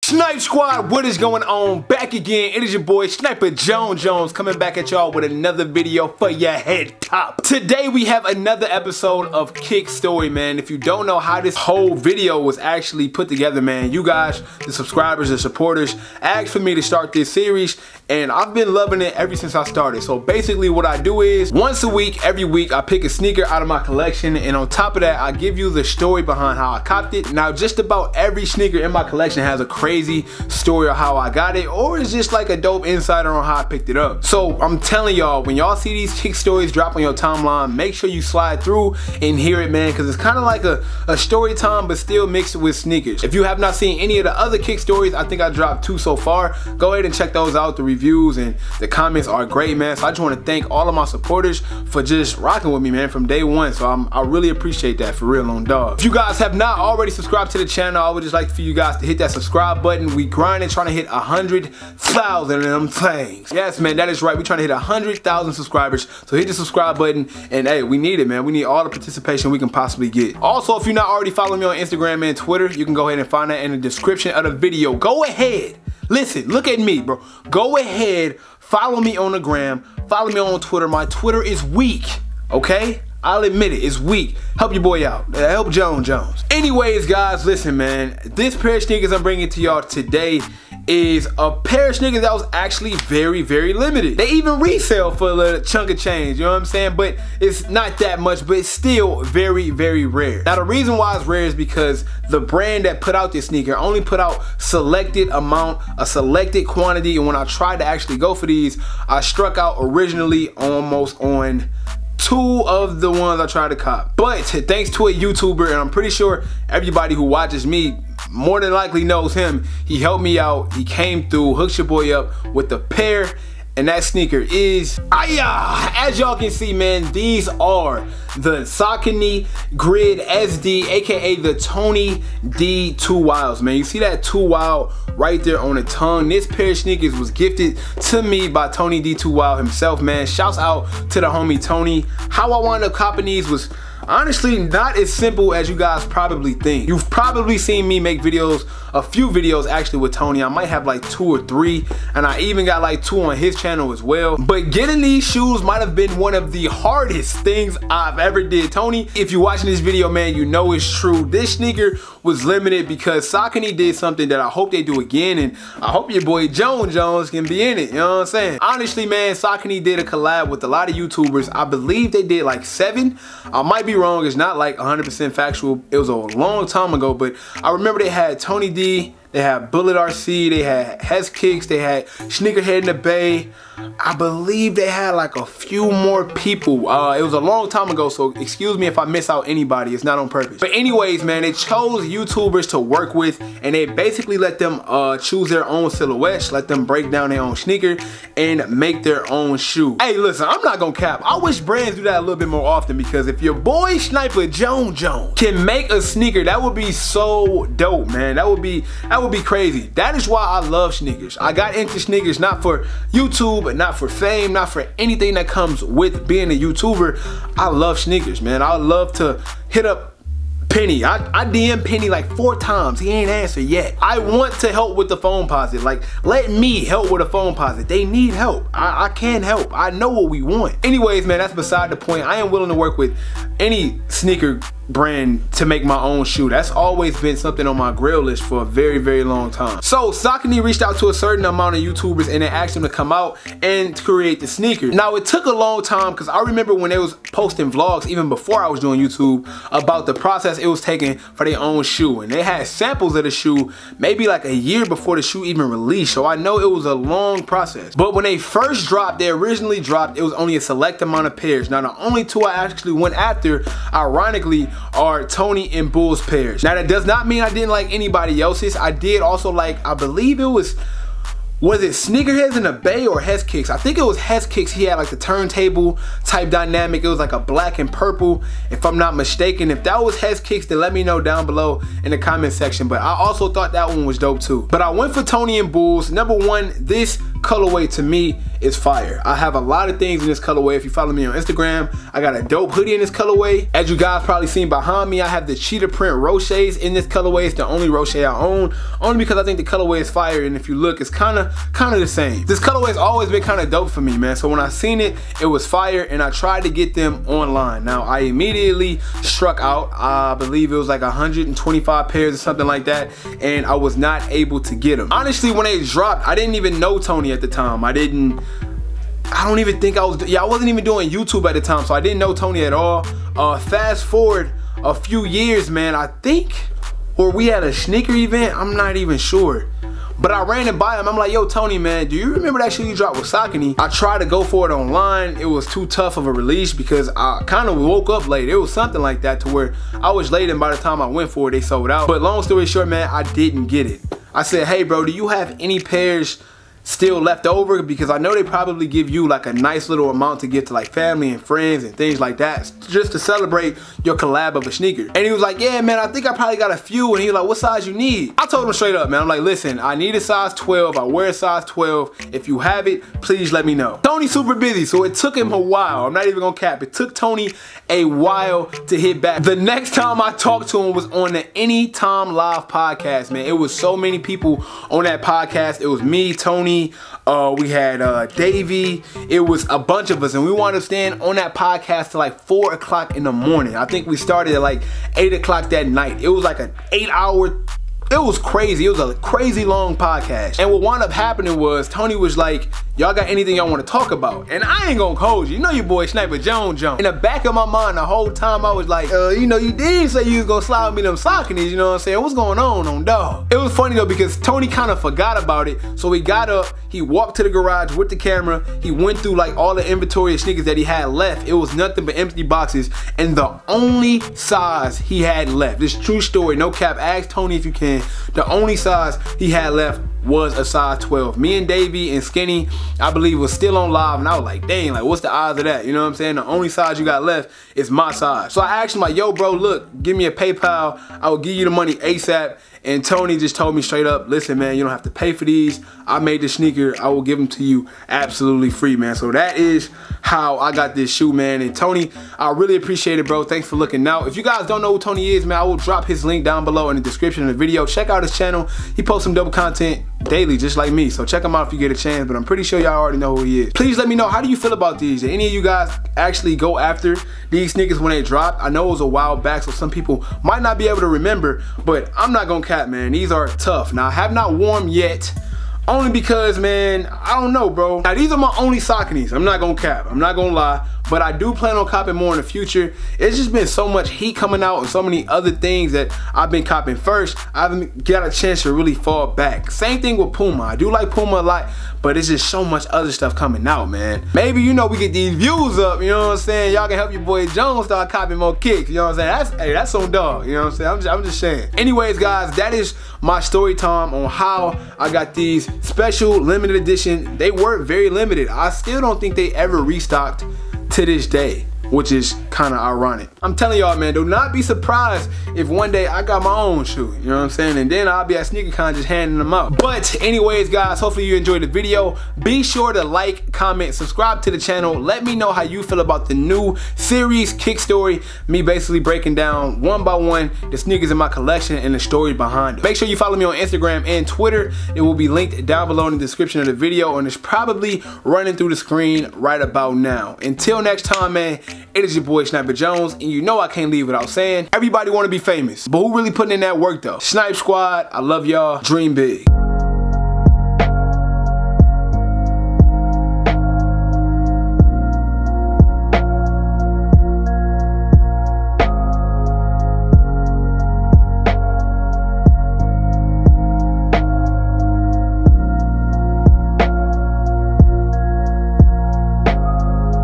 Snipe Squad, what is going on? Back again, it is your boy Sniper Jones coming back at y'all with another video for your head top. Today we have another episode of Kick Story, man. If you don't know how this whole video was actually put together, man, you guys, the subscribers and supporters, asked for me to start this series, and I've been loving it ever since I started. So basically what I do is, once a week, every week, I pick a sneaker out of my collection, and on top of that, I give you the story behind how I copped it. Now, just about every sneaker in my collection has a crazy story of how I got it, or it's just like a dope insider on how I picked it up. So I'm telling y'all, when y'all see these kick stories drop on your timeline, make sure you slide through and hear it, man, because it's kind of like a story time, but still mixed with sneakers. If you have not seen any of the other kick stories, I think I dropped 2 so far. Go ahead and check those out. The reviews and the comments are great, man. So I just want to thank all of my supporters for just rocking with me, man, from day one. So I really appreciate that, for real, on dog. If you guys have not already subscribed to the channel, I would just like for you guys to hit that subscribe button. We grinding, trying to hit 100,000 of them things. Yes, man, that is right. We trying to hit 100,000 subscribers. So hit the subscribe button, and hey, we need it, man. We need all the participation we can possibly get. Also, if you're not already following me on Instagram and Twitter, you can go ahead and find that in the description of the video. Go ahead. Listen, look at me, bro. Go ahead, follow me on the gram, follow me on Twitter. My Twitter is weak, okay? I'll admit it, it's weak. Help your boy out. Help Jones. Anyways, guys, listen, man. This pair of sneakers I'm bringing to y'all today is a pair of sneakers that was actually very, very limited. They even resell for a little chunk of change, you know what I'm saying? But it's not that much, but it's still very, very rare. Now, the reason why it's rare is because the brand that put out this sneaker only put out selected amount, a selected quantity, and when I tried to actually go for these, I struck out originally almost on 2 of the ones I tried to cop. But thanks to a YouTuber, and I'm pretty sure everybody who watches me more than likely knows him, he helped me out, he came through, hooked your boy up with the pair, and that sneaker is, as y'all can see, man, these are the Saucony Grid SD, aka the TONYD2WILDs, man. You see that 2WILD right there on the tongue. This pair of sneakers was gifted to me by TONYD2WILD himself, man. Shouts out to the homie Tony. How I wound up copping these was honestly not as simple as you guys probably think. You've probably seen me make videos, a few videos actually with Tony. I might have like 2 or 3, and I even got like 2 on his channel as well. But getting these shoes might have been one of the hardest things I've ever did. Tony, if you're watching this video, man, you know it's true. This sneaker was limited because Saucony did something that I hope they do again, and I hope your boy Jones can be in it, you know what I'm saying? Honestly, man, Saucony did a collab with a lot of YouTubers. I believe they did like 7. I might be wrong, it's not like 100% factual. It was a long time ago, but I remember they had Tony D, they had Bullet RC, they had Hes Kicks, they had Sneakerhead in the Bay. I believe they had like a few more people. It was a long time ago, so excuse me if I miss out anybody. It's not on purpose. But anyways, man, they chose YouTubers to work with, and they basically let them choose their own silhouettes, let them break down their own sneaker and make their own shoe. Hey, listen, I'm not gonna cap. I wish brands do that a little bit more often, because if your boy Sniper Jones can make a sneaker, that would be so dope, man. That would be crazy. That is why I love sneakers. I got into sneakers not for YouTube, not for fame, not for anything that comes with being a YouTuber. I love sneakers, man. I love to hit up Penny. I DM Penny like 4 times. He ain't answered yet. I want to help with the phone posit. Like, let me help with a phone posit. They need help. I can help. I know what we want. Anyways, man, that's beside the point. I am willing to work with any sneaker brand to make my own shoe. That's always been something on my grill list for a very, very long time. So Saucony reached out to a certain amount of YouTubers, and they asked them to come out and create the sneaker. Now, it took a long time, because I remember when they was posting vlogs, even before I was doing YouTube, about the process it was taking for their own shoe, and they had samples of the shoe maybe like a year before the shoe even released. So I know it was a long process. But when they first dropped, they originally dropped, it was only a select amount of pairs. Now, the only 2 I actually went after, ironically, are Tony and Bull's pairs. Now, that does not mean I didn't like anybody else's. I did also like, I believe it was it Sneakerheads in the Bay or Hes Kicks? I think it was Hes Kicks. He had like the turntable type dynamic. It was like a black and purple, if I'm not mistaken. If that was Hes Kicks, then let me know down below in the comment section. But I also thought that one was dope too. But I went for Tony and Bulls. Number 1, this colorway to me is fire. I have a lot of things in this colorway. If you follow me on Instagram, I got a dope hoodie in this colorway. As you guys probably seen behind me, I have the cheetah print Roches in this colorway. It's the only Roche I own, only because I think the colorway is fire, and if you look, it's kind of the same. This colorway has always been kind of dope for me, man. So when I seen it, it was fire, and I tried to get them online. Now I immediately struck out. I believe it was like 125 pairs or something like that, and I was not able to get them. Honestly, when they dropped, I didn't even know Tony at the time. I don't even think I wasn't even doing YouTube at the time, so I didn't know Tony at all. Fast forward a few years, man, I think, or we had a sneaker event, I'm not even sure. But I ran it by him. I'm like, yo, Tony, man, do you remember that shit you dropped with Saucony? I tried to go for it online. It was too tough of a release because I kind of woke up late. It was something like that to where I was late, and by the time I went for it, they sold out. But long story short, man, I didn't get it. I said, hey, bro, do you have any pairs still left over? Because I know they probably give you like a nice little amount to give to like family and friends and things like that, just to celebrate your collab of a sneaker. And he was like, yeah, man, I think I probably got a few. And he was like, what size you need? I told him straight up, man, I'm like, listen, I need a size 12. I wear a size 12. If you have it, please let me know. Tony's super busy, so it took him a while. I'm not even gonna cap. It took Tony a while to hit back. The next time I talked to him was on the Anytime Live podcast, man. It was so many people on that podcast. It was me, Tony, we had Davey. It was a bunch of us, and we wound up staying on that podcast till like 4 o'clock in the morning. I think we started at like 8 o'clock that night. It was like an 8-hour, it was crazy. It was a crazy long podcast. And what wound up happening was Tony was like, y'all got anything y'all want to talk about? And I ain't gonna hold you. You know your boy Sniper Jones. In the back of my mind the whole time I was like, you know, you did say you was gonna slide me them Sauconys, you know what I'm saying? What's going on dog? It was funny though because Tony kind of forgot about it. So he got up, he walked to the garage with the camera, he went through like all the inventory of sneakers that he had left. It was nothing but empty boxes, and the only size he had left, this true story, no cap, ask Tony if you can, the only size he had left was a size 12. Me and Davey and Skinny, I believe, was still on live, and I was like, dang, like what's the odds of that? You know what I'm saying? The only size you got left is my size. So I asked him like, yo bro, look, give me a PayPal, I will give you the money ASAP. And Tony just told me straight up, listen man, you don't have to pay for these. I made the sneaker, I will give them to you absolutely free, man. So that is how I got this shoe, man. And Tony, I really appreciate it, bro. Thanks for looking out. If you guys don't know who Tony is, man, I will drop his link down below in the description of the video. Check out his channel. He posts some dope content daily, just like me. So check him out if you get a chance, but I'm pretty sure y'all already know who he is. Please let me know, how do you feel about these? Did any of you guys actually go after these sneakers when they dropped? I know it was a while back, so some people might not be able to remember, but I'm not gonna cap, man. These are tough. Now, I have not worn them yet, only because, man, I don't know, bro. Now, these are my only Sauconys. I'm not gonna cap. I'm not gonna lie. But I do plan on copping more in the future. It's just been so much heat coming out and so many other things that I've been copping first. I haven't got a chance to really fall back. Same thing with Puma. I do like Puma a lot, but it's just so much other stuff coming out, man. Maybe, you know, we get these views up, you know what I'm saying? Y'all can help your boy Jones start copping more kicks, you know what I'm saying? That's on dog, you know what I'm saying? I'm just saying. Anyways, guys, that is my story time on how I got these special limited edition. They were very limited. I still don't think they ever restocked to this day, which is kind of ironic. I'm telling y'all, man, do not be surprised if one day I got my own shoe, you know what I'm saying? And then I'll be at SneakerCon just handing them out. But anyways, guys, hopefully you enjoyed the video. Be sure to like, comment, subscribe to the channel. Let me know how you feel about the new series, Kick Story, me basically breaking down one by one the sneakers in my collection and the story behind it. Make sure you follow me on Instagram and Twitter. It will be linked down below in the description of the video, and it's probably running through the screen right about now. Until next time, man, it is your boy Sniper Jones, and you know I can't leave without saying, everybody want to be famous, but who really putting in that work though? Snipe Squad, I love y'all. Dream big.